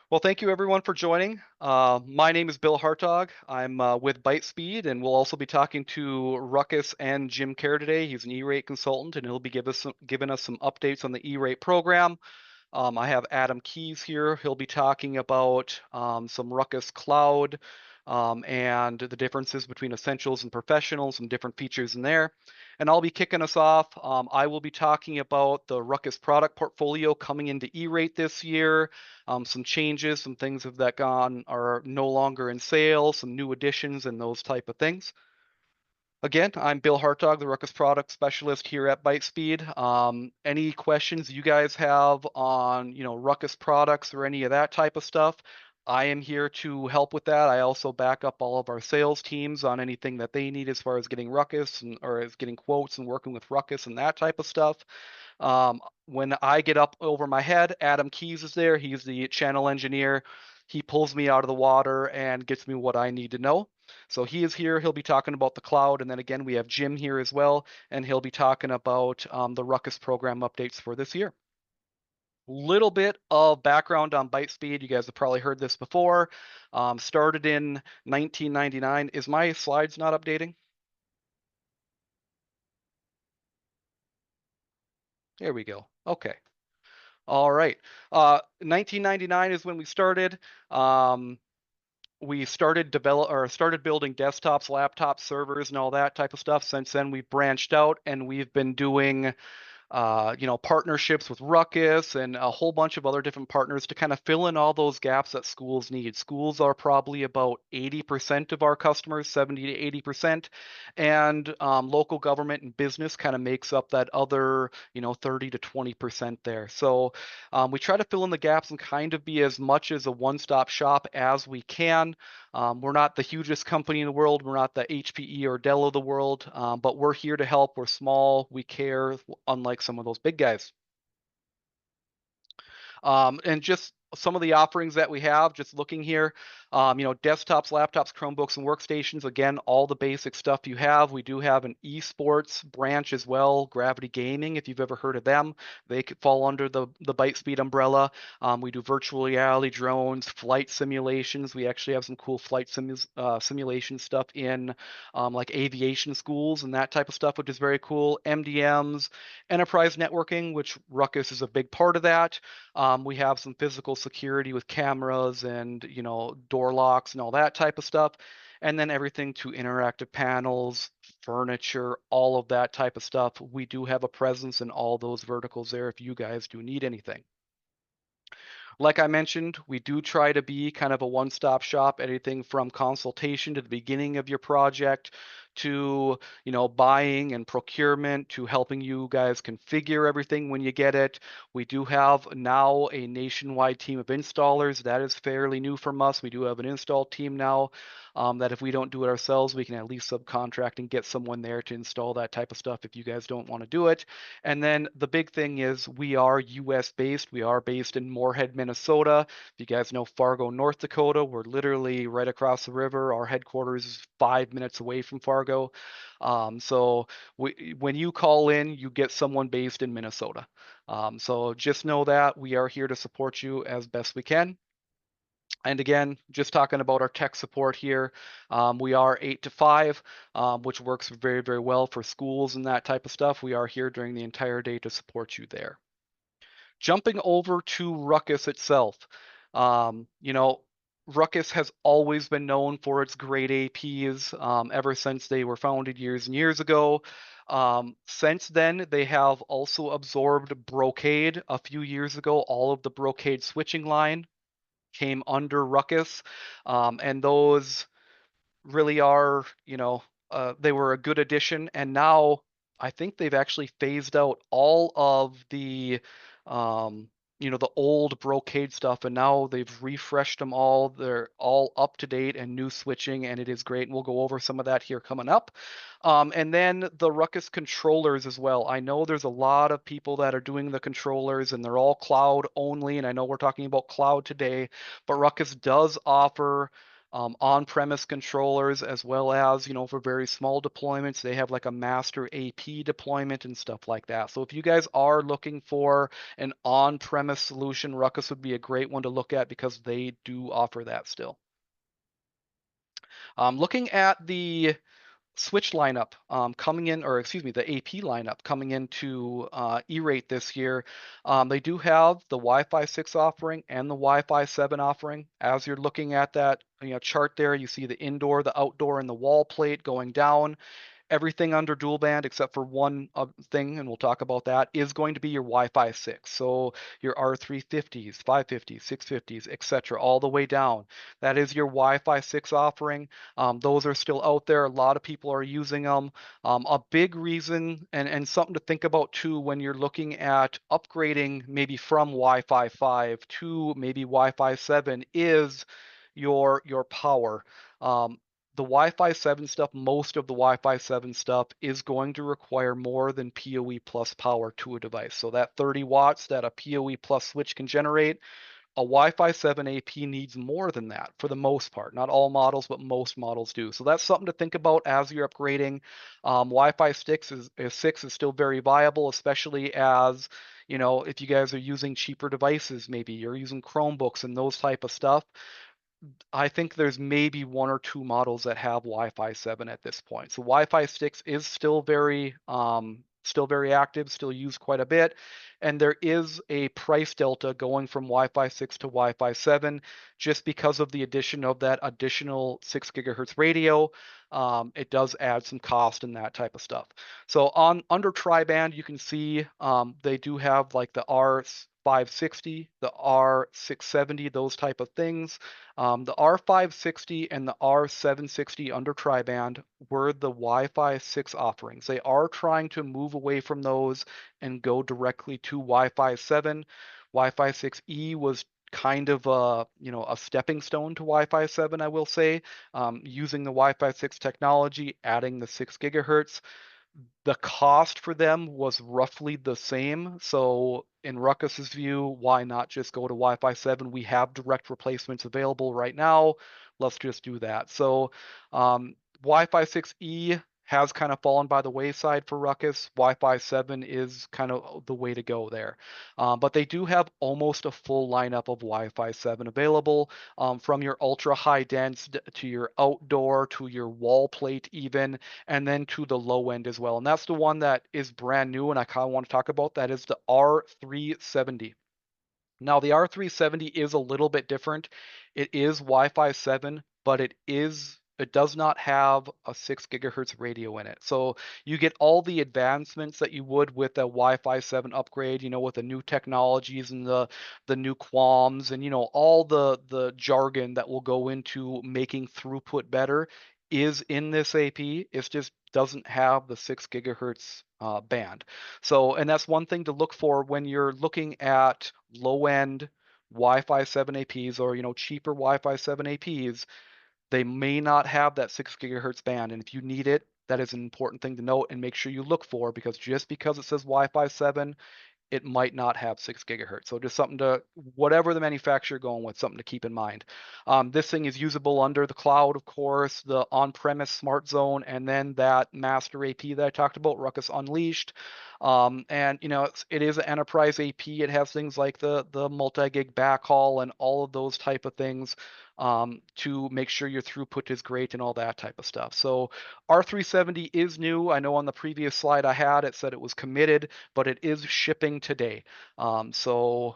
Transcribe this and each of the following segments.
Well, thank you everyone for joining. My name is Bill Hartog. I'm with ByteSpeed, and we'll also be talking to Ruckus and Jim Kerr today. He's an E-rate consultant, and he'll be giving us some updates on the E-rate program. I have Adam Keys here. He'll be talking about some Ruckus Cloud and the differences between essentials and professionals and different features in there. And I'll be kicking us off. I will be talking about the Ruckus product portfolio coming into E-rate this year, some changes, some things that gone are no longer in sale, some new additions, and those type of things. Again, I'm Bill Hartog, the Ruckus product specialist here at ByteSpeed. Any questions you guys have on, Ruckus products or any of that type of stuff, I am here to help with that. I also back up all of our sales teams on anything that they need as far as getting Ruckus or as getting quotes and working with Ruckus and that type of stuff. When I get up over my head, Adam Keys is there. He's the channel engineer. He pulls me out of the water and gets me what I need to know. So he is here. He'll be talking about the cloud. And then again, we have Jim here as well, and he'll be talking about the Ruckus program updates for this year. Little bit of background on ByteSpeed. You guys have probably heard this before. Started in 1999. Is my slides not updating? There we go. Okay. All right. 1999 is when we started. We started building desktops, laptops, servers, and all that type of stuff. Since then, we've branched out and we've been doing partnerships with Ruckus and a whole bunch of other different partners to kind of fill in all those gaps that schools need. Schools are probably about 80% of our customers, 70 to 80%, and local government and business kind of makes up that other, 30 to 20% there. So we try to fill in the gaps and kind of be as much as a one-stop shop as we can. We're not the hugest company in the world. We're not the HPE or Dell of the world, but we're here to help. We're small. We care, unlike some of those big guys. And just some of the offerings that we have, just looking here, desktops, laptops, Chromebooks, and workstations. Again, all the basic stuff you have. We do have an esports branch as well, Gravity Gaming, if you've ever heard of them. They could fall under the ByteSpeed umbrella. We do virtual reality, drones, flight simulations. We actually have some cool flight simulation stuff in like aviation schools and that type of stuff, which is very cool. MDMs, enterprise networking, which Ruckus is a big part of that. We have some physical security with cameras and, door locks and all that type of stuff. And then everything to interactive panels, furniture, all of that type of stuff. We do have a presence in all those verticals there if you guys do need anything. Like I mentioned, we do try to be kind of a one-stop shop, anything from consultation to the beginning of your project to, buying and procurement to helping you guys configure everything when you get it. We do have now a nationwide team of installers. That is fairly new from us. We do have an install team now that if we don't do it ourselves, we can at least subcontract and get someone there to install that type of stuff if you guys don't want to do it. And then the big thing is we are US based. We are based in Moorhead, Minnesota. If you guys know Fargo, North Dakota, we're literally right across the river. Our headquarters is 5 minutes away from Fargo. So when you call in, you get someone based in Minnesota. So just know that we are here to support you as best we can. And again, just talking about our tech support here, we are 8 to 5, which works very, very well for schools and that type of stuff. We are here during the entire day to support you there. Jumping over to Ruckus itself, Ruckus has always been known for its great APs ever since they were founded years and years ago. Since then, they have also absorbed Brocade a few years ago. All of the Brocade switching line came under Ruckus, and those really are, they were a good addition. And now I think they've actually phased out all of the old Brocade stuff, and now they've refreshed them all. They're all up to date and new switching, and it is great. And we'll go over some of that here coming up. And then the Ruckus controllers as well. I know there's a lot of people that are doing the controllers, and they're all cloud only. And I know we're talking about cloud today, but Ruckus does offer on-premise controllers, as well as, for very small deployments, they have like a master AP deployment and stuff like that. So if you guys are looking for an on-premise solution, Ruckus would be a great one to look at because they do offer that still. Looking at the switch lineup coming in, or excuse me, the AP lineup coming into E-Rate this year, they do have the Wi-Fi 6 offering and the Wi-Fi 7 offering. As you're looking at that chart there, you see the indoor, the outdoor, and the wall plate going down. Everything under dual band except for one thing, and we'll talk about that, is going to be your Wi-Fi 6. So your R350s, 550s, 650s, etc., all the way down. That is your Wi-Fi 6 offering. Those are still out there. A lot of people are using them. A big reason, and something to think about too, when you're looking at upgrading maybe from Wi-Fi 5 to maybe Wi-Fi 7, is your power. The Wi-Fi 7 stuff, most of the Wi-Fi 7 stuff is going to require more than PoE plus power to a device. So that 30 watts that a PoE plus switch can generate, a Wi-Fi 7 AP needs more than that for the most part. Not all models, but most models do. So that's something to think about as you're upgrading. Wi-Fi 6 is still very viable, especially as, if you guys are using cheaper devices, maybe you're using Chromebooks and those type of stuff. I think there's maybe one or two models that have Wi-Fi 7 at this point. So Wi-Fi 6 is still very active, still used quite a bit, and there is a price delta going from Wi-Fi 6 to Wi-Fi 7 just because of the addition of that additional 6 gigahertz radio. It does add some cost and that type of stuff. So on under tri-band, you can see they do have like the R560, the R670, those type of things. The R560 and the R760 under tri-band were the Wi-Fi 6 offerings. They are trying to move away from those and go directly to Wi-Fi 7. Wi-Fi 6E was kind of a stepping stone to Wi-Fi 7, I will say, using the Wi-Fi 6 technology, adding the 6 gigahertz. The cost for them was roughly the same. So in Ruckus's view, why not just go to Wi-Fi 7? We have direct replacements available right now. Let's just do that. So Wi-Fi 6E has kind of fallen by the wayside for Ruckus. Wi-Fi 7 is kind of the way to go there. But they do have almost a full lineup of Wi-Fi 7 available, from your ultra high dense to your outdoor to your wall plate even, and then to the low end as well. And that's the one that is brand new and I kind of want to talk about. That is the R370. Now, the R370 is a little bit different. It is Wi-Fi 7, but it does not have a 6 gigahertz radio in it. So you get all the advancements that you would with a Wi-Fi 7 upgrade, with the new technologies and the new QAMs and all the jargon that will go into making throughput better is in this AP. It just doesn't have the 6 gigahertz band. So, and that's one thing to look for when you're looking at low-end Wi-Fi 7 APs or cheaper Wi-Fi 7 APs. They may not have that 6 gigahertz band, and if you need it, that is an important thing to note and make sure you look for, because just because it says Wi-Fi 7, it might not have 6 gigahertz. So just something to, whatever the manufacturer going with, something to keep in mind. This thing is usable under the cloud, of course, the on-premise smart zone, and then that master AP that I talked about, Ruckus Unleashed. And it is an enterprise AP. It has things like the multi-gig backhaul and all of those type of things, to make sure your throughput is great and all that type of stuff. So R370 is new. I know on the previous slide I had, it said it was committed, but it is shipping today. So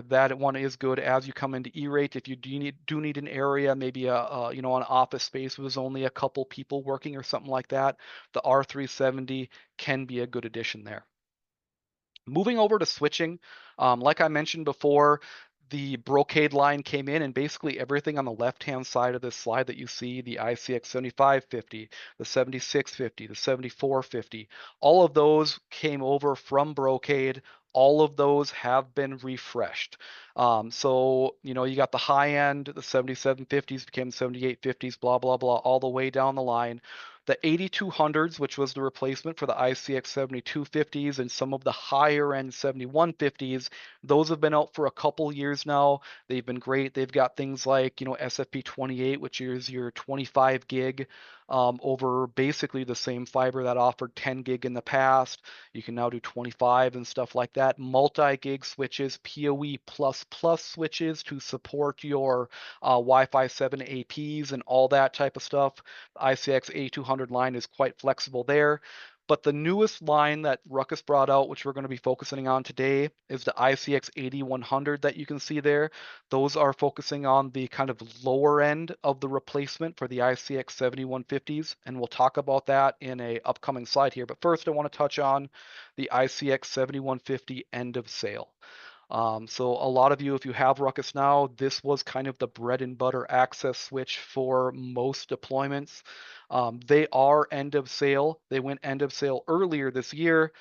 that one is good as you come into E-Rate. If you do need an area, maybe an office space with only a couple people working or something like that, the R370 can be a good addition there. Moving over to switching, like I mentioned before, the Brocade line came in, and basically everything on the left-hand side of this slide that you see, the ICX 7550, the 7650, the 7450, all of those came over from Brocade. All of those have been refreshed. So, you got the high end, the 7750s became 7850s, blah, blah, blah, all the way down the line. The 8200s, which was the replacement for the ICX 7250s and some of the higher end 7150s, those have been out for a couple years now. They've been great. They've got things like, SFP 28, which is your 25 gig over basically the same fiber that offered 10 gig in the past. You can now do 25 and stuff like that. Multi-gig switches, PoE++ switches to support your Wi-Fi 7 APs and all that type of stuff. The ICX 8200 line is quite flexible there. But the newest line that Ruckus brought out, which we're going to be focusing on today, is the ICX 8100 that you can see there. Those are focusing on the kind of lower end of the replacement for the ICX 7150s, and we'll talk about that in a upcoming slide here. But first, I want to touch on the ICX 7150 end of sale. So a lot of you, if you have Ruckus now, this was kind of the bread and butter access switch for most deployments. They are end of sale. They went end of sale earlier this year.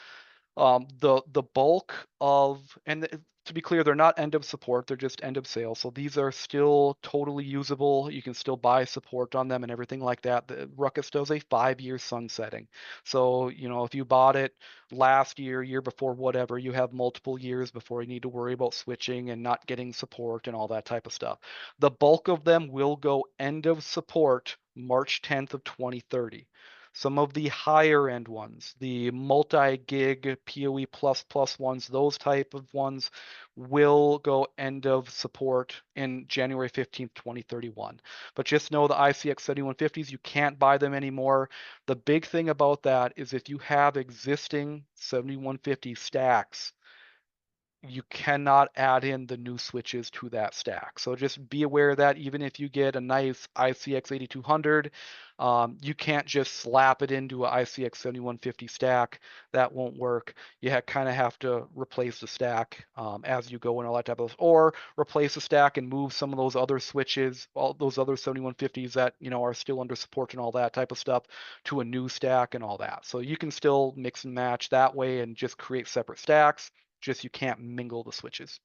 The bulk of, and to be clear, they're not end of support, they're just end of sale. So these are still totally usable. You can still buy support on them and everything like that. The Ruckus does a 5-year sunsetting. So, if you bought it last year, year before, whatever, you have multiple years before you need to worry about switching and not getting support and all that type of stuff. The bulk of them will go end of support March 10th of 2030. Some of the higher end ones, the multi-gig PoE++ ones, those type of ones will go end of support in January 15th, 2031. But just know the ICX 7150s, you can't buy them anymore. The big thing about that is if you have existing 7150 stacks, you cannot add in the new switches to that stack. So just be aware that even if you get a nice ICX 8200, you can't just slap it into a ICX 7150 stack. That won't work. You kind of have to replace the stack as you go and all that type of, or replace the stack and move some of those other switches, all those other 7150s that are still under support and all that type of stuff, to a new stack and all that. So you can still mix and match that way and just create separate stacks. Just you can't mingle the switches.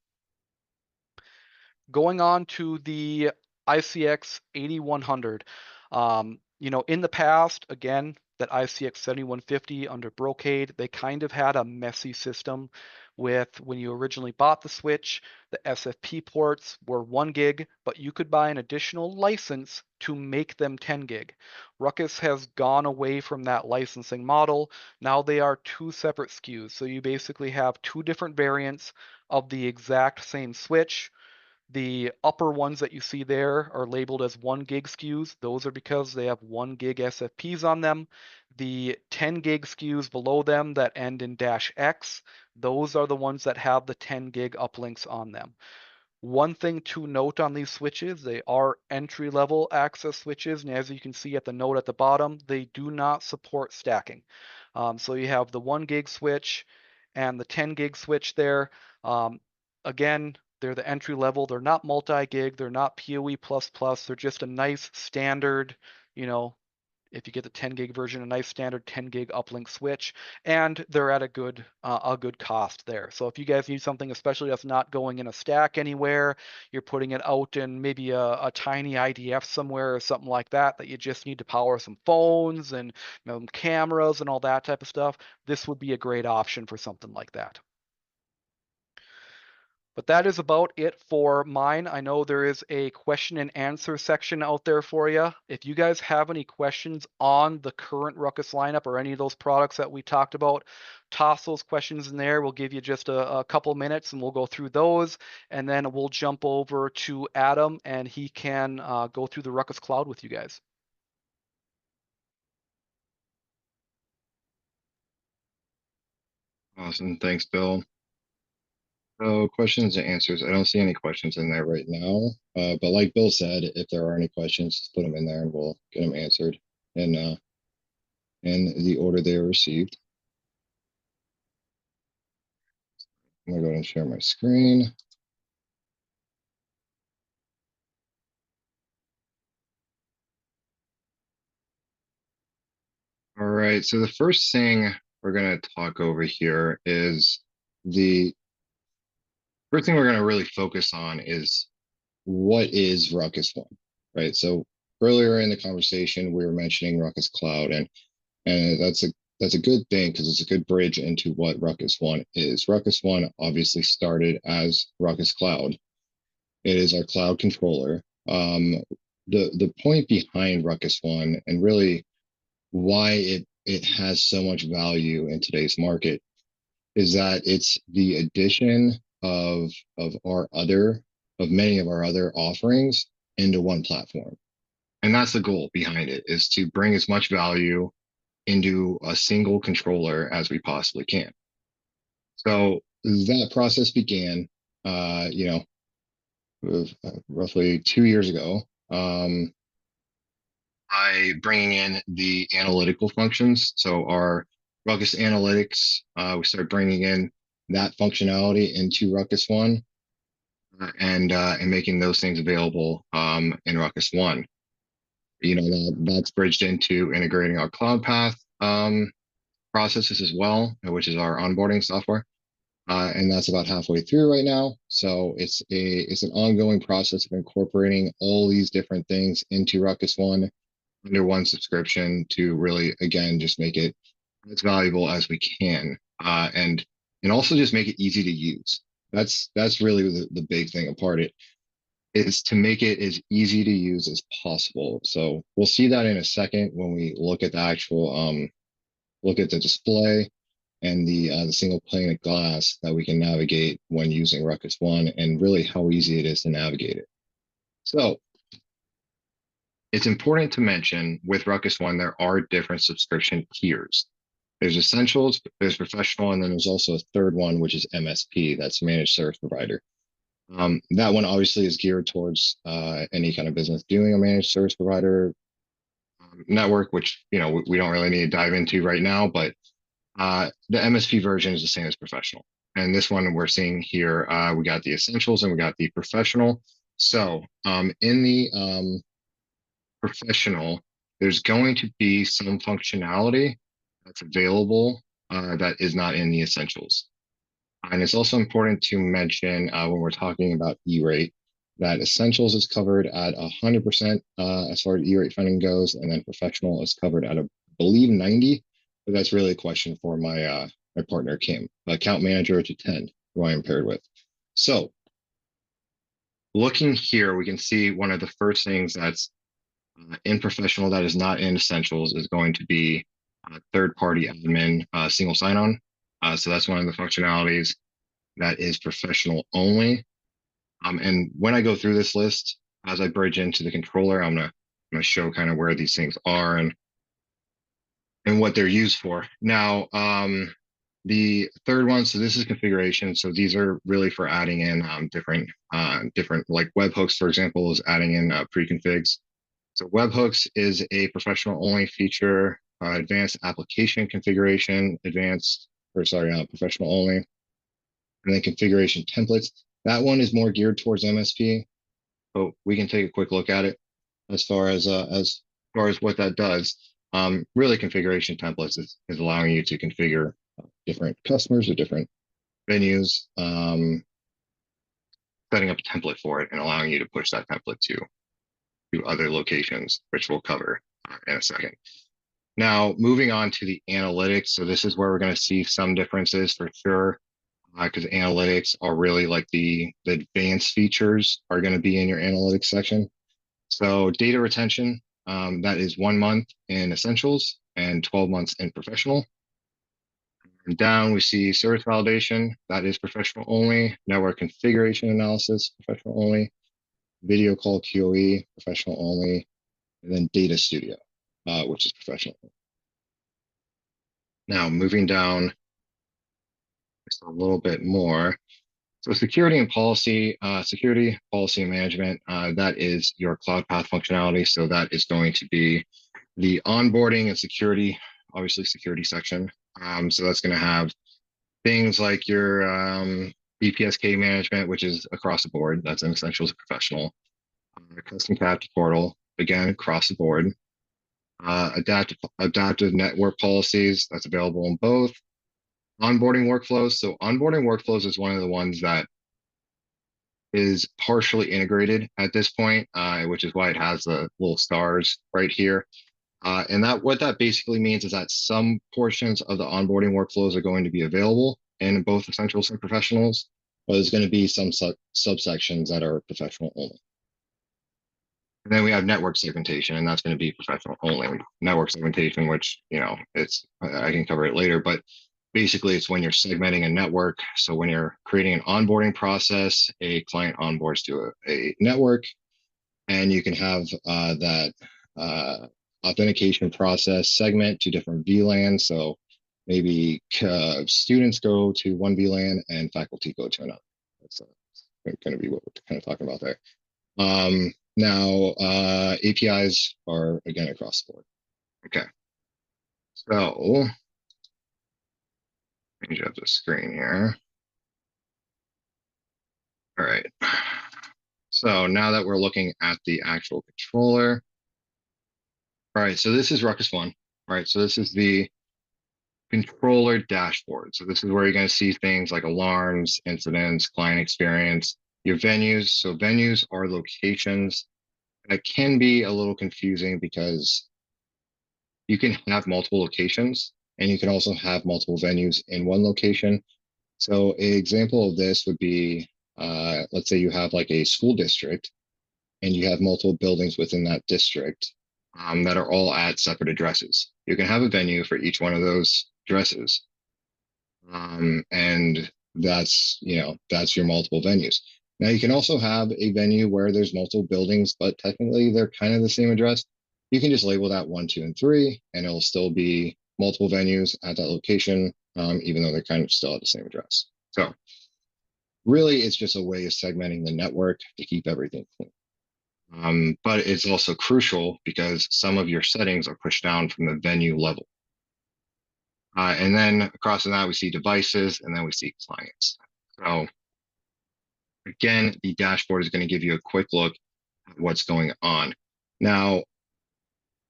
Going on to the ICX 8100. In the past, again, that ICX 7150 under Brocade, they kind of had a messy system with when you originally bought the switch, the SFP ports were 1 gig, but you could buy an additional license to make them 10 gig. Ruckus has gone away from that licensing model. Now they are 2 separate SKUs. So you basically have 2 different variants of the exact same switch. The upper ones that you see there are labeled as 1 gig SKUs. Those are because they have 1 gig SFPs on them. The 10 gig SKUs below them that end in -X, those are the ones that have the 10 gig uplinks on them. One thing to note on these switches, they are entry-level access switches, and as you can see at the note at the bottom, they do not support stacking. So you have the 1 gig switch and the 10 gig switch there. Again, they're the entry level. They're not multi-gig. They're not PoE++. They're just a nice standard, if you get the 10 gig version, a nice standard 10 gig uplink switch, and they're at a good cost there. So if you guys need something, especially that's not going in a stack anywhere, you're putting it out in maybe a tiny IDF somewhere or something like that, that you just need to power some phones and cameras and all that type of stuff, this would be a great option for something like that. But that is about it for mine. I know there is a question and answer section out there for you. If you guys have any questions on the current Ruckus lineup or any of those products that we talked about, toss those questions in there. We'll give you just a couple minutes and we'll go through those. And then we'll jump over to Adam and he can go through the Ruckus Cloud with you guys. Awesome. Thanks, Bill. So questions and answers. I don't see any questions in there right now. But like Bill said, if there are any questions, just put them in there and we'll get them answered in the order they are received. I'm gonna go ahead and share my screen. All right, so the first thing we're gonna talk over here is the first thing we're gonna really focus on is what is Ruckus One, right? So earlier in the conversation, we were mentioning Ruckus Cloud, and that's a good thing because it's a good bridge into what Ruckus One is. Ruckus One obviously started as Ruckus Cloud. It is our cloud controller. The point behind Ruckus One and really why it has so much value in today's market is that it's the addition of our other of many of our other offerings into one platform. And that's the goal behind it, is to bring as much value into a single controller as we possibly can. So that process began, roughly 2 years ago, by bringing in the analytical functions. So our Ruckus Analytics, we started bringing in that functionality into Ruckus One, and making those things available in Ruckus One. That's bridged into integrating our Cloud Path processes as well, which is our onboarding software. And that's about halfway through right now. So it's an ongoing process of incorporating all these different things into Ruckus One under one subscription to really, again, just make it as valuable as we can, and also just make it easy to use. That's really the big thing apart it is to make it as easy to use as possible. So we'll see that in a second when we look at the actual look at the display and the single pane of glass that we can navigate when using Ruckus One, and really how easy it is to navigate it. So it's important to mention with Ruckus One, there are different subscription tiers. There's Essentials, there's Professional, and then there's also a third one, which is MSP, that's Managed Service Provider. That one obviously is geared towards any kind of business doing a managed service provider network, which we don't really need to dive into right now, but the MSP version is the same as Professional. And this one we're seeing here, we got the Essentials and we got the Professional. So in the Professional, there's going to be some functionality that's available that is not in the Essentials. And it's also important to mention when we're talking about E-rate that Essentials is covered at 100% as far as E-rate funding goes, and then Professional is covered at, I believe, 90. But that's really a question for my my partner Kim, account manager to 10, who I am paired with. So looking here, we can see one of the first things that's in Professional that is not in Essentials is going to be third-party admin single sign-on. So that's one of the functionalities that is Professional only. And when I go through this list, as I bridge into the controller, I'm gonna show kind of where these things are and what they're used for. Now, the third one, so this is configuration. So these are really for adding in different like webhooks, for example, is adding in pre-configs. So webhooks is a Professional only feature. Advanced application configuration, Professional only. And then configuration templates. That one is more geared towards MSP, but we can take a quick look at it as far as what that does. Really, configuration templates is allowing you to configure different customers or different venues, setting up a template for it and allowing you to push that template to other locations, which we'll cover in a second. Now, moving on to the analytics. So this is where we're going to see some differences for sure, because analytics are really like the advanced features are going to be in your analytics section. So data retention, that is 1 month in Essentials and 12 months in Professional. And down we see service validation, that is Professional only. Network configuration analysis, Professional only. Video call QoE, Professional only. And then Data Studio, which is Professional. Now moving down just a little bit more. So security policy and management, that is your Cloud Path functionality. So that is going to be the onboarding and security, obviously security section. So that's going to have things like your BPSK management, which is across the board. That's an Essentials and Professional. Custom path portal, again, across the board. Adaptive network policies, that's available in both. Onboarding workflows. So onboarding workflows is one of the ones that is partially integrated at this point, which is why it has the little stars right here. And that what that basically means is that some portions of the onboarding workflows are going to be available in both essentials and professionals, but there's going to be some subsections that are professional only. And then we have network segmentation, and that's going to be professional only. Network segmentation, which, it's, I can cover it later, but basically it's when you're segmenting a network. So when you're creating an onboarding process, a client onboards to a network, and you can have that authentication process segment to different VLANs. So maybe students go to one VLAN and faculty go to another. That's going to be what we're kind of talking about there. Now, APIs are again across the board. Okay. So, change up the screen here. All right. So now that we're looking at the actual controller. All right, so this is RUCKUS 1. All right, so this is the controller dashboard. So this is where you're going to see things like alarms, incidents, client experience, your venues. So venues are locations. That can be a little confusing because you can have multiple locations and you can also have multiple venues in one location. So an example of this would be, let's say you have like a school district and you have multiple buildings within that district that are all at separate addresses. You can have a venue for each one of those addresses. And that's your multiple venues. Now you can also have a venue where there's multiple buildings, but technically they're kind of the same address. You can just label that 1, 2, and 3, and it'll still be multiple venues at that location, even though they're kind of still at the same address. So really, it's just a way of segmenting the network to keep everything clean. But it's also crucial because some of your settings are pushed down from the venue level. And then across from that, we see devices, and then we see clients. So again, the dashboard is going to give you a quick look at what's going on. Now,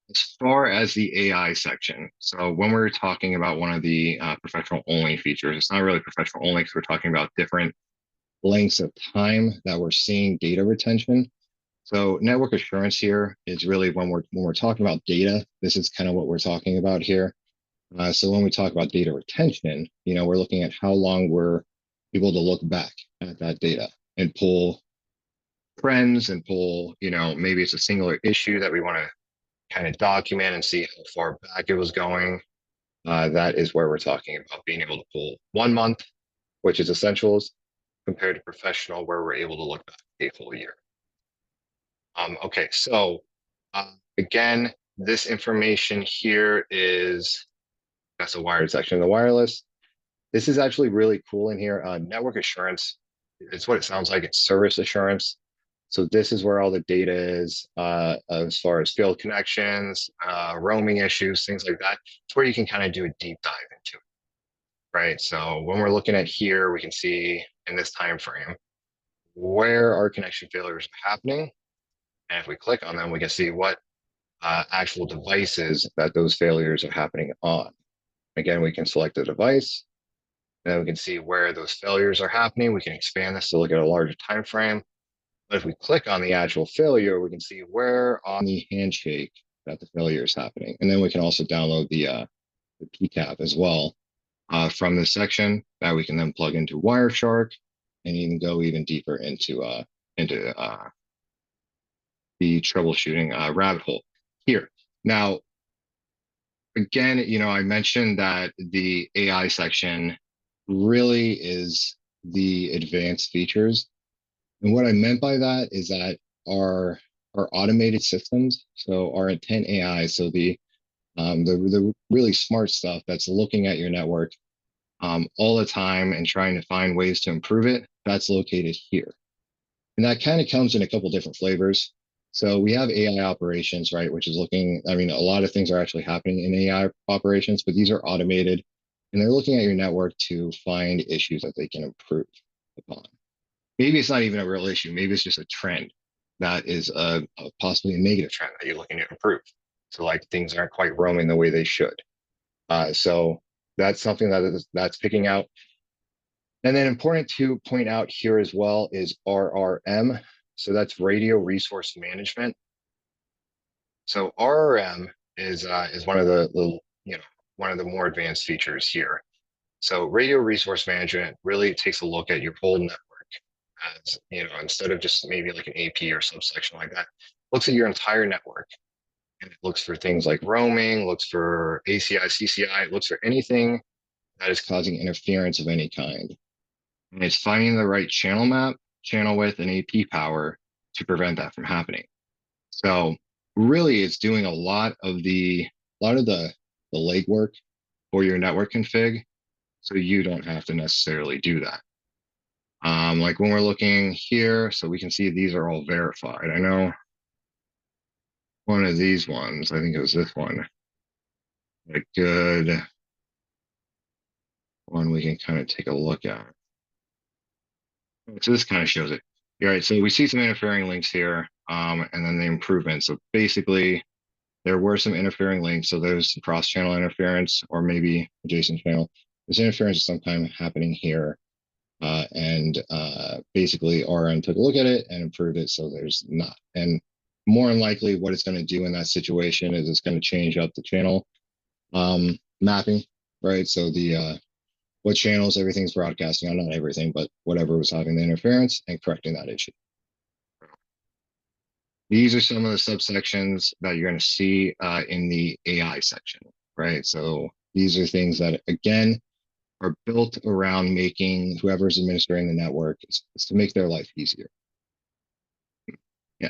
as far as the AI section, so when we're talking about one of the professional only features, it's not really professional only because we're talking about different lengths of time that we're seeing data retention. So network assurance here is really when we're talking about data, this is kind of what we're talking about here. So when we talk about data retention, we're looking at how long we're able to look back at that data and pull trends and pull, maybe it's a singular issue that we want to kind of document and see how far back it was going. That is where we're talking about being able to pull 1 month, which is essentials, compared to professional, where we're able to look back a full year. Okay, so again, this information here that's the wired section. The wireless, this is actually really cool in here. Network assurance, it's what it sounds like. It's service assurance. So this is where all the data is as far as field connections, roaming issues, things like that. It's where you can kind of do a deep dive into it, right? So when we're looking at here, we can see in this time frame where our connection failures are happening. And if we click on them, we can see what actual devices that those failures are happening on. Again, we can select the device, and then we can see where those failures are happening. We can expand this to look at a larger time frame. But if we click on the actual failure, we can see where on the handshake that the failure is happening. And then we can also download the PCAP as well from this section that we can then plug into Wireshark and even go even deeper into the troubleshooting rabbit hole here. Now, again, I mentioned that the AI section really is the advanced features. And what I meant by that is that our automated systems, so our intent AI, so the really smart stuff that's looking at your network all the time and trying to find ways to improve it, that's located here. And that kind of comes in a couple different flavors. So we have AI operations, right, which is a lot of things are actually happening in AI operations, but these are automated and they're looking at your network to find issues that they can improve upon. Maybe it's not even a real issue. Maybe it's just a trend that is possibly a negative trend that you're looking to improve. So like things aren't quite roaming the way they should. So that's something that's picking out. And then important to point out here as well is RRM. So that's Radio Resource Management. So RRM is one of the one of the more advanced features here. So Radio Resource Management really takes a look at your whole network as, instead of just maybe like an AP or subsection like that, looks at your entire network, and it looks for things like roaming, looks for ACI, CCI, looks for anything that is causing interference of any kind. And it's finding the right channel map, channel width, and AP power to prevent that from happening. So really it's doing a lot of the legwork for your network config, so you don't have to necessarily do that. Like when we're looking here, so we can see these are all verified. I know one of these ones, I think it was this one, a good one we can kind of take a look at. So this kind of shows it. All right, so we see some interfering links here, and then the improvements. So basically, there were some interfering links. So there's cross-channel interference, or maybe adjacent channel. There's interference of some kind happening here. And basically RN took a look at it and improved it, so there's not. And more than likely what it's going to do in that situation is it's going to change up the channel mapping, right? So the what channels everything's broadcasting on, not everything, but whatever was having the interference, and correcting that issue. These are some of the subsections that you're going to see in the AI section, right? So these are things that, again, are built around making whoever's administering the network is to make their life easier. Yeah.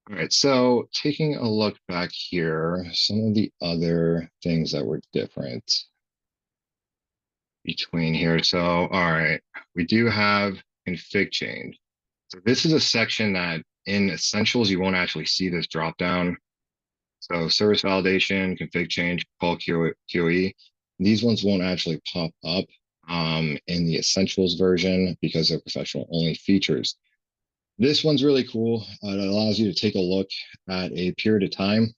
All right. So taking a look back here, some of the other things that were different between here. So, all right, we do have config change. So this is a section that in essentials, you won't actually see this drop down. So service validation, config change, call QoE. These ones won't actually pop up in the essentials version because they're professional only features. This one's really cool. It allows you to take a look at a period of time,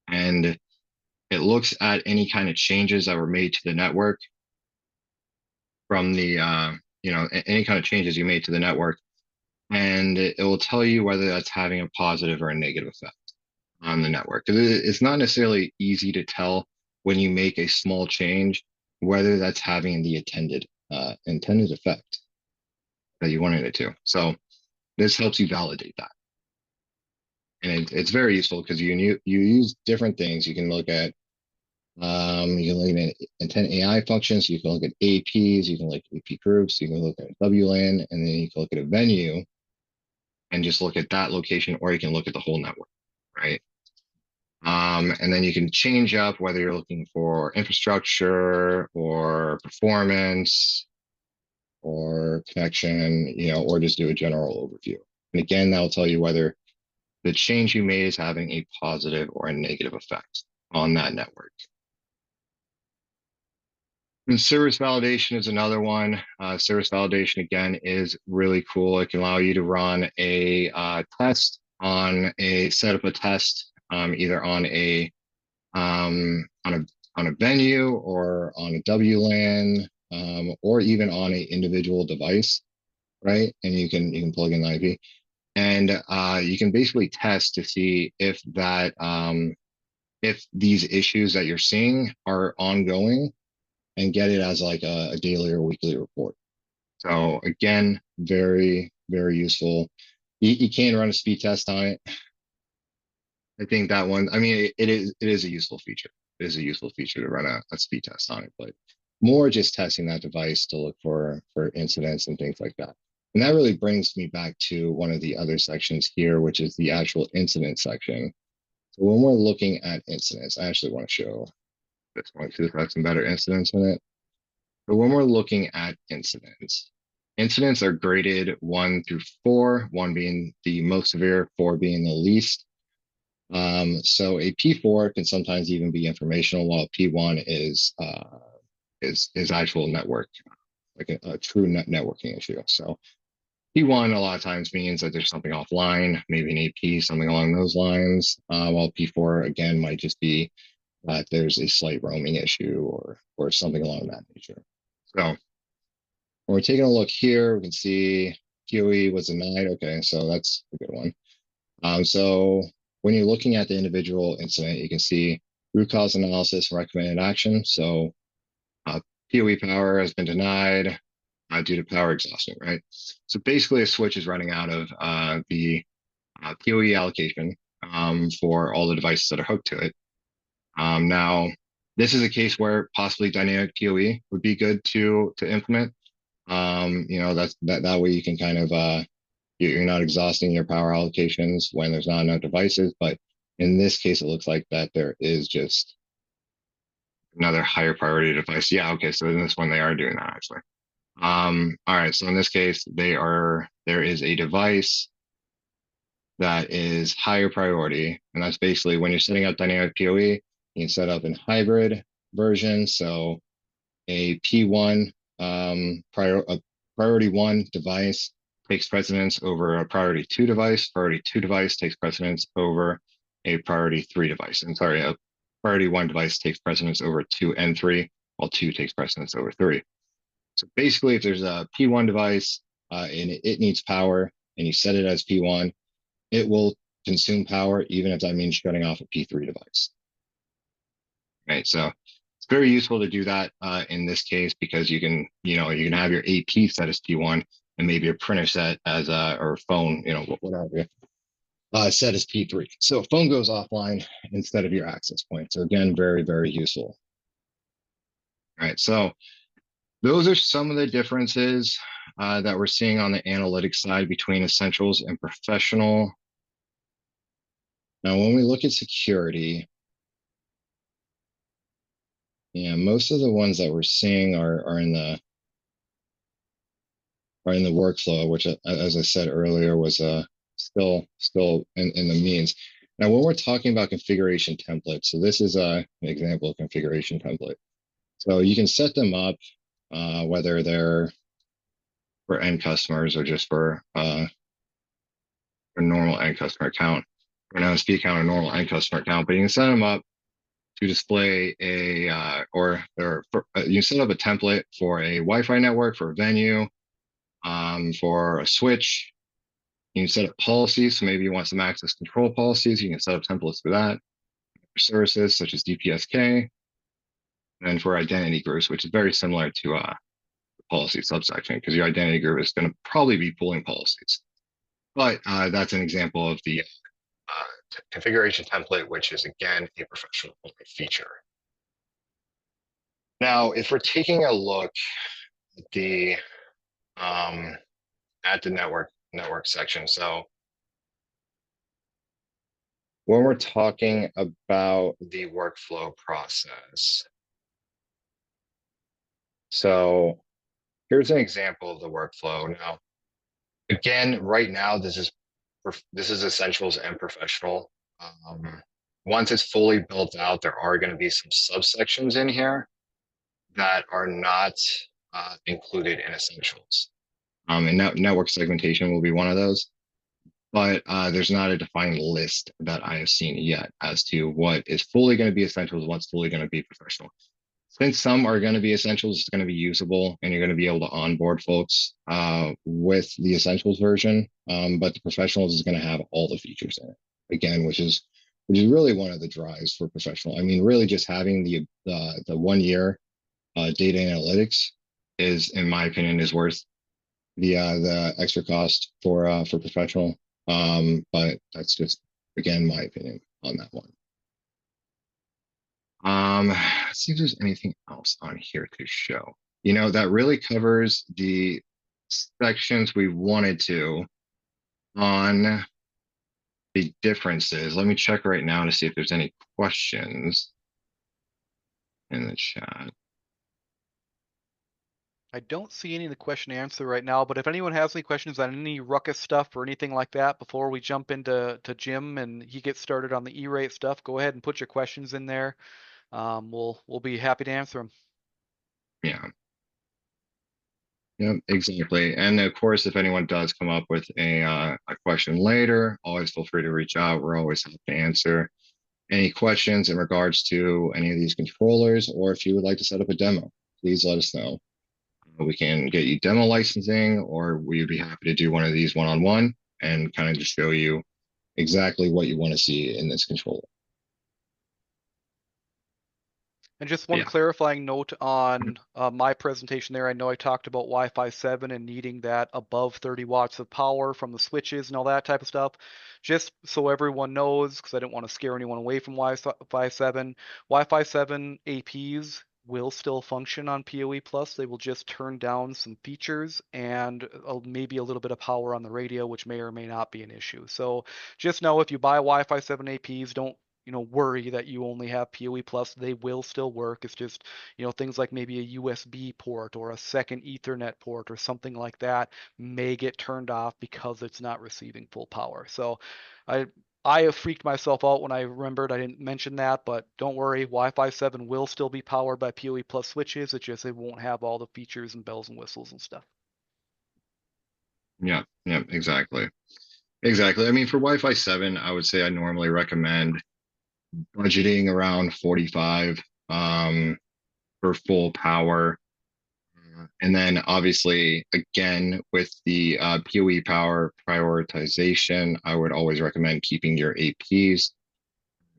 and it looks at any kind of changes that were made to the network from the any kind of changes you made to the network, and it will tell you whether that's having a positive or a negative effect on the network. It's not necessarily easy to tell when you make a small change whether that's having the intended effect that you wanted it to. So this helps you validate that, and it's very useful because you use different things. You can look at intent AI functions. You can look at APs. You can look at AP groups. You can look at WLAN, and then you can look at a venue and just look at that location, or you can look at the whole network, right? And then you can change up whether you're looking for infrastructure or performance or connection, or just do a general overview. And again, that will tell you whether the change you made is having a positive or a negative effect on that network. And service validation is another one. Service validation, again, is really cool. It can allow you to run a test set up a test either on a venue or on a WLAN, or even on an individual device, right? And you can plug in the IP, and you can basically test to see if that if these issues that you're seeing are ongoing, and get it as like a daily or weekly report. So again, very, very useful. You can run a speed test on it. I think that one, I mean, it is a useful feature. It is a useful feature to run a speed test on it, but more just testing that device to look for incidents and things like that. And that really brings me back to one of the other sections here, which is the actual incident section. So when we're looking at incidents, I actually want to show this one because it has some better incidents in it. But when we're looking at incidents, incidents are graded 1 through 4, 1 being the most severe, 4 being the least. So a P4 can sometimes even be informational, while P1 is actual network, like a true networking issue. So P1 a lot of times means that there's something offline, maybe an AP, something along those lines. While P4 again might just be that there's a slight roaming issue or something along that nature. So when we're taking a look here, we can see QE was denied. Okay, so that's a good one. So when you're looking at the individual incident, you can see root cause analysis, recommended action. So PoE power has been denied due to power exhaustion, right? So basically, a switch is running out of the PoE allocation for all the devices that are hooked to it. Now, this is a case where possibly dynamic PoE would be good to implement. That way you can kind of you're not exhausting your power allocations when there's not enough devices. But in this case, it looks like that there is just another higher priority device. Yeah, okay. So in this one, they are doing that actually. All right. So in this case, there is a device that is higher priority. And that's basically when you're setting up dynamic PoE, you can set up in hybrid version. So a P1 a priority one device takes precedence over a priority two device. Priority two device takes precedence over a priority three device. And sorry, a priority one device takes precedence over two and three, while two takes precedence over three. So basically, if there's a P1 device and it needs power and you set it as P1, it will consume power, even if that means shutting off a P3 device. Right. So it's very useful to do that in this case because you can have your AP set as P1 and maybe a printer set as or phone, whatever, set as P3. So phone goes offline instead of your access point. So again, very, very useful. All right. So those are some of the differences that we're seeing on the analytics side between essentials and professional. Now, when we look at security, yeah, most of the ones that we're seeing are in the workflow, which, as I said earlier, was still in the means. Now, when we're talking about configuration templates, so this is an example of configuration template. So you can set them up, whether they're for end customers or just for a normal end customer account, or an MSP account or normal end customer account. But you can set them up to display you set up a template for a Wi-Fi network, for a venue, for a switch. You can set up policies. So maybe you want some access control policies. You can set up templates for that. For services such as DPSK, and for identity groups, which is very similar to the policy subsection, because your identity group is going to probably be pooling policies. But that's an example of the configuration template, which is again a professional feature. Now, if we're taking a look at the network section, so when we're talking about the workflow process, so here's an example of the workflow. Now, again, right now this is essentials and professional. Once it's fully built out, there are going to be some subsections in here that are not included in essentials. And network segmentation will be one of those. But there's not a defined list that I have seen yet as to what is fully going to be essentials, what's fully going to be professional. Since some are going to be essentials, it's going to be usable, and you're going to be able to onboard folks with the essentials version. But the professionals is going to have all the features in it again, which is really one of the drives for professional. I mean, really just having the 1 year data analytics is, in my opinion, is worth the extra cost for professional. But that's just, again, my opinion on that one. Let's see if there's anything else on here to show. That really covers the sections we wanted to on the differences. Let me check right now to see if there's any questions in the chat. I don't see any of the question answer right now, but if anyone has any questions on any Ruckus stuff or anything like that before we jump into Jim and he gets started on the E-rate stuff, go ahead and put your questions in there. We'll be happy to answer them. Yeah. Yeah, exactly. And of course, if anyone does come up with a question later, always feel free to reach out. We're always happy to answer any questions in regards to any of these controllers, or if you would like to set up a demo, please let us know. We can get you demo licensing, or we'd be happy to do one of these one-on-one and kind of just show you exactly what you want to see in this controller. And just But one yeah, clarifying note on my presentation there. I know I talked about Wi-Fi 7 and needing that above 30 watts of power from the switches and all that type of stuff. Just so everyone knows, because I didn't want to scare anyone away from Wi-Fi 7, Wi-Fi 7 APs will still function on PoE Plus. They will just turn down some features and maybe a little bit of power on the radio, which may or may not be an issue. So just know if you buy Wi-Fi 7 APs, don't worry that you only have PoE Plus. They will still work. It's just, things like maybe a USB port or a second Ethernet port or something like that may get turned off because it's not receiving full power. So I I have freaked myself out when I remembered I didn't mention that, but don't worry, Wi-Fi 7 will still be powered by PoE Plus switches. It's just it won't have all the features and bells and whistles and stuff. yeah, yeah, exactly. Exactly. I mean, for Wi-Fi 7, I would say I normally recommend budgeting around 45 for full power. And then obviously, again, with the PoE power prioritization, I would always recommend keeping your APs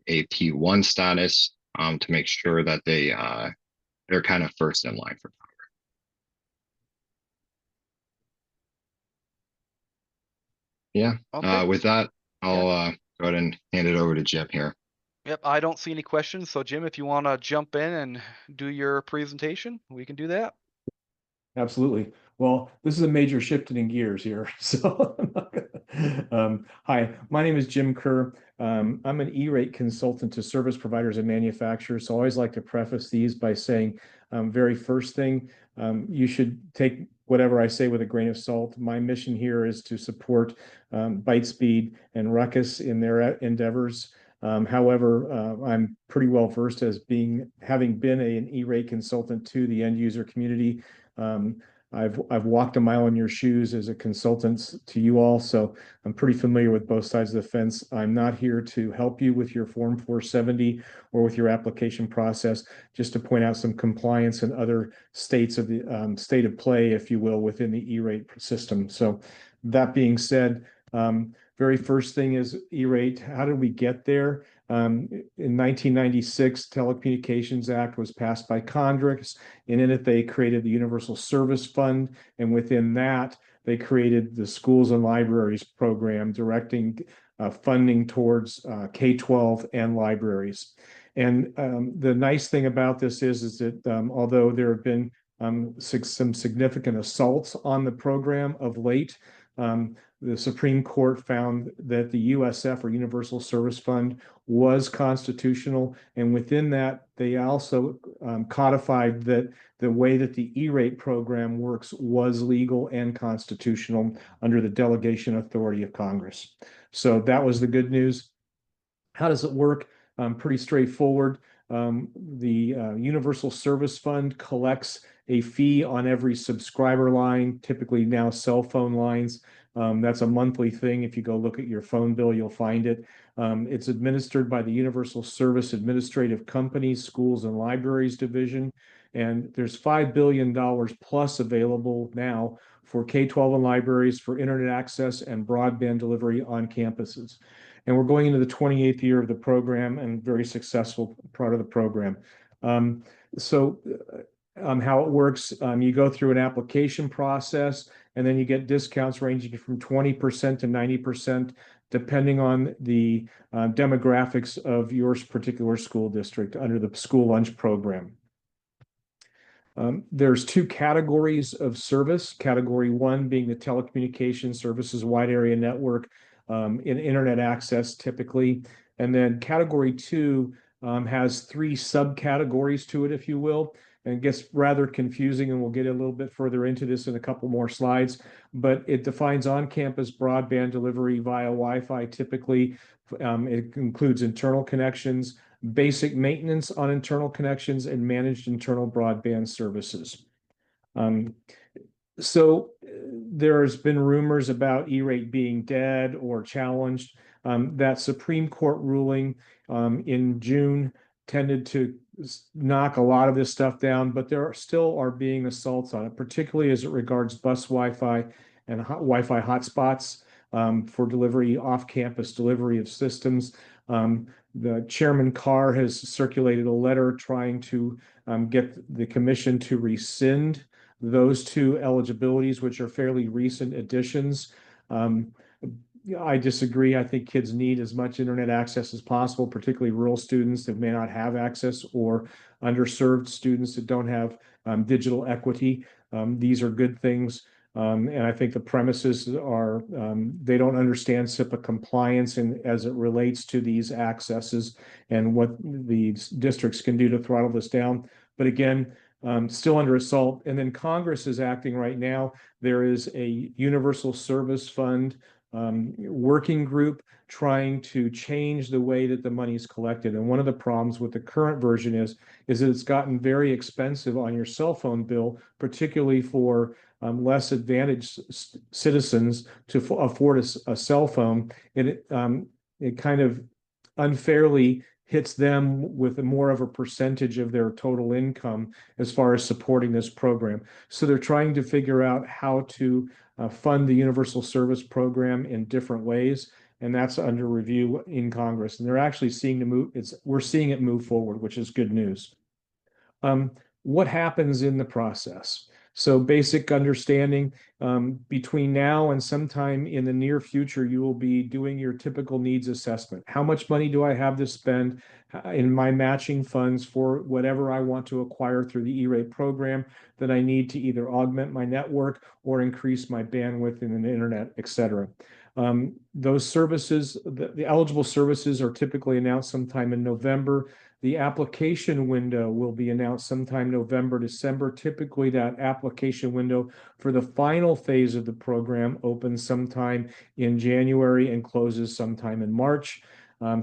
AP1 status to make sure that they're kind of first in line for. Yeah. Okay. With that, Yeah. I'll go ahead and hand it over to Jim here. Yep. I don't see any questions. So Jim, if you want to jump in and do your presentation, we can do that. Absolutely. Well, this is a major shifting in gears here. So, hi, my name is Jim Kerr. I'm an E-rate consultant to service providers and manufacturers. So I always like to preface these by saying, very first thing, you should take whatever I say with a grain of salt. My mission here is to support ByteSpeed and Ruckus in their endeavors. However, I'm pretty well versed as having been an E-rate consultant to the end user community. Um, I've walked a mile in your shoes as a consultant to you all, so I'm pretty familiar with both sides of the fence. I'm not here to help you with your Form 470 or with your application process, just to point out some compliance and other states of the state of play, if you will, within the E-rate system. So that being said, very first thing is E-rate. How did we get there? In 1996, Telecommunications Act was passed by Congress, and in it they created the Universal Service Fund, and within that they created the Schools and Libraries program, directing funding towards K-12 and libraries. And the nice thing about this is that although there have been some significant assaults on the program of late, the Supreme Court found that the USF, or Universal Service Fund, was constitutional. And within that, they also codified that the way that the E-rate program works was legal and constitutional under the delegation authority of Congress. So that was the good news. How does it work? Pretty straightforward. The Universal Service Fund collects a fee on every subscriber line, typically now cell phone lines. That's a monthly thing. If you go look at your phone bill, you'll find it. It's administered by the Universal Service Administrative Companies, Schools and Libraries Division. And there's $5 billion plus available now for K-12 and libraries for internet access and broadband delivery on campuses. And we're going into the 28th year of the program and very successful part of the program. So how it works, you go through an application process, and then you get discounts ranging from 20% to 90%, depending on the demographics of your particular school district under the school lunch program. There's two categories of service. Category one being the telecommunications services wide area network, in internet access typically. And then category two has three subcategories to it, if you will, and it gets rather confusing, and we'll get a little bit further into this in a couple more slides. But it defines on-campus broadband delivery via Wi-Fi typically. It includes internal connections, basic maintenance on internal connections, and managed internal broadband services. So there's been rumors about E-rate being dead or challenged. That Supreme Court ruling in June tended to knock a lot of this stuff down, but there still are being assaults on it, particularly as it regards bus Wi-Fi and Wi-Fi hotspots for delivery, off-campus delivery of systems. The Chairman Kerr has circulated a letter trying to get the commission to rescind those two eligibilities, which are fairly recent additions. I disagree. I think kids need as much internet access as possible, particularly rural students that may not have access or underserved students that don't have digital equity. These are good things. And I think the premises are, they don't understand SIPA compliance and as it relates to these accesses and what the districts can do to throttle this down. But again, still under assault. And then Congress is acting right now. There is a universal service fund working group trying to change the way that the money is collected. And one of the problems with the current version is that it's gotten very expensive on your cell phone bill, particularly for less advantaged citizens to afford a cell phone. And it kind of unfairly hits them with more of a percentage of their total income as far as supporting this program. So they're trying to figure out how to fund the Universal Service Program in different ways, and that's under review in Congress. And they're actually seeing to move. We're seeing it move forward, which is good news. What happens in the process? So basic understanding, between now and sometime in the near future, you will be doing your typical needs assessment. How much money do I have to spend in my matching funds for whatever I want to acquire through the E-rate program that I need to either augment my network or increase my bandwidth in the internet, et cetera. Those services, the eligible services are typically announced sometime in November. The application window will be announced sometime November, December. Typically, that application window for the final phase of the program opens sometime in January and closes sometime in March.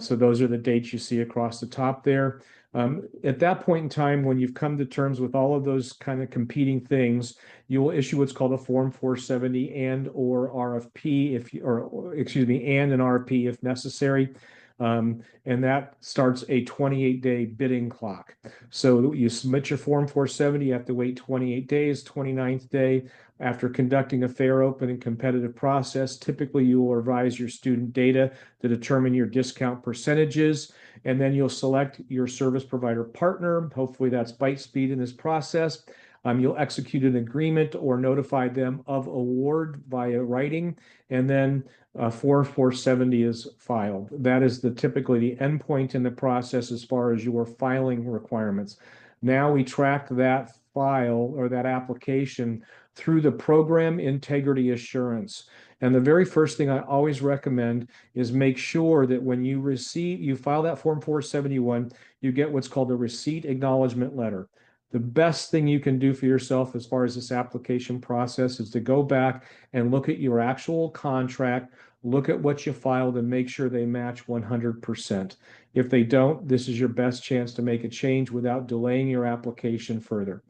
So those are the dates you see across the top there. At that point in time, when you've come to terms with all of those kind of competing things, you will issue what's called a Form 470 and or RFP and an RFP if necessary. And that starts a 28-day bidding clock. So you submit your Form 470, you have to wait 28 days, 29th day. After conducting a fair, open, and competitive process, typically you will revise your student data to determine your discount percentages, and then you'll select your service provider partner. Hopefully that's ByteSpeed in this process. You'll execute an agreement or notify them of award via writing, and then Form 470 is filed. That is typically the endpoint in the process as far as your filing requirements. Now we track that file or that application through the program integrity assurance. And the very first thing I always recommend is make sure that when you file that Form 471, you get what's called a receipt acknowledgement letter. The best thing you can do for yourself as far as this application process is to go back and look at your actual contract, look at what you filed, and make sure they match 100%. If they don't, this is your best chance to make a change without delaying your application further.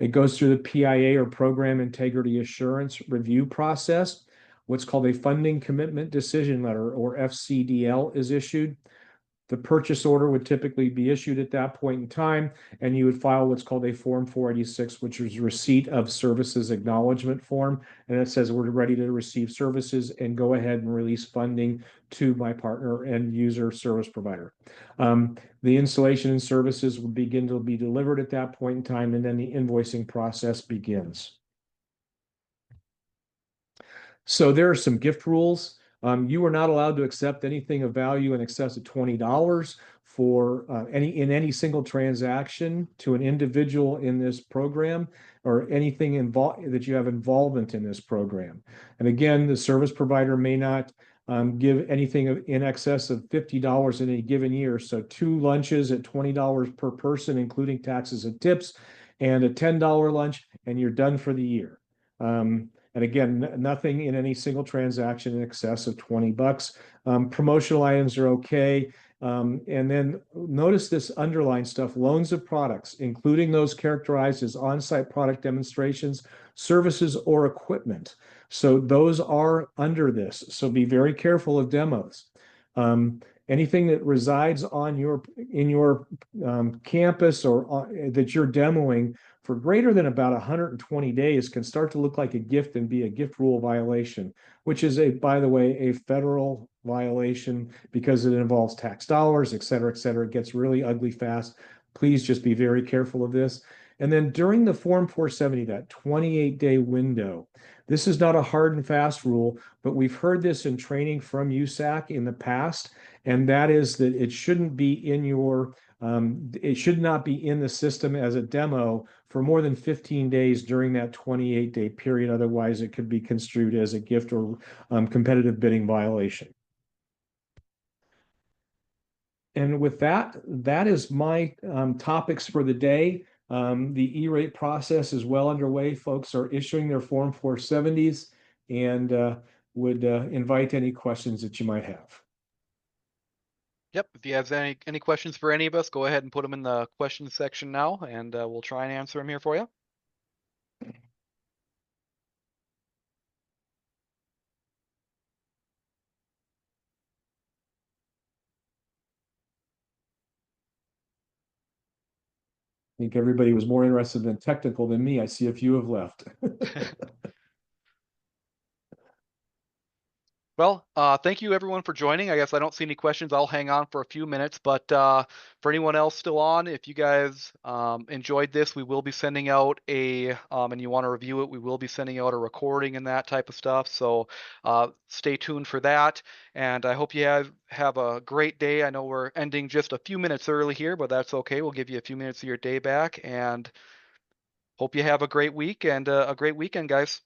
It goes through the PIA or Program Integrity Assurance review process. What's called a Funding Commitment Decision Letter, or FCDL, is issued. The purchase order would typically be issued at that point in time, and you would file what's called a Form 486, which is Receipt of Services Acknowledgement Form. And it says we're ready to receive services and go ahead and release funding to my partner and user service provider. The installation and services will begin to be delivered at that point in time, and then the invoicing process begins. So there are some gift rules. You are not allowed to accept anything of value in excess of $20 for any single transaction to an individual in this program, or anything that you have involvement in this program. And again, the service provider may not give anything in excess of $50 in a given year. So 2 lunches at $20 per person, including taxes and tips, and a $10 lunch, and you're done for the year. And again, nothing in any single transaction in excess of $20. Promotional items are okay. And then notice this underlying stuff: loans of products, including those characterized as on-site product demonstrations, services, or equipment. So those are under this. So be very careful of demos. anything that resides on in your campus or that you're demoing for greater than about 120 days can start to look like a gift and be a gift rule violation, which is by the way, a federal violation because it involves tax dollars, et cetera, et cetera. It gets really ugly fast. Please just be very careful of this. And then during the Form 470, that 28-day window, this is not a hard and fast rule, but we've heard this in training from USAC in the past, and that is that it shouldn't be in it should not be in the system as a demo for more than 15 days during that 28-day period. Otherwise, it could be construed as a gift or competitive bidding violation. And with that, that is my topics for the day. The E-rate process is well underway. Folks are issuing their Form 470s and would invite any questions that you might have. Yep. If you have any questions for any of us, go ahead and put them in the questions section now, and we'll try and answer them here for you. I think everybody was more interested in technical than me. I see a few have left. Well, thank you everyone for joining. I guess I don't see any questions. I'll hang on for a few minutes, but for anyone else still on, if you guys enjoyed this, we will be sending out and you want to review it, we will be sending out a recording and that type of stuff. So stay tuned for that. And I hope you have a great day. I know we're ending just a few minutes early here, but that's okay. We'll give you a few minutes of your day back, and hope you have a great week and a great weekend, guys.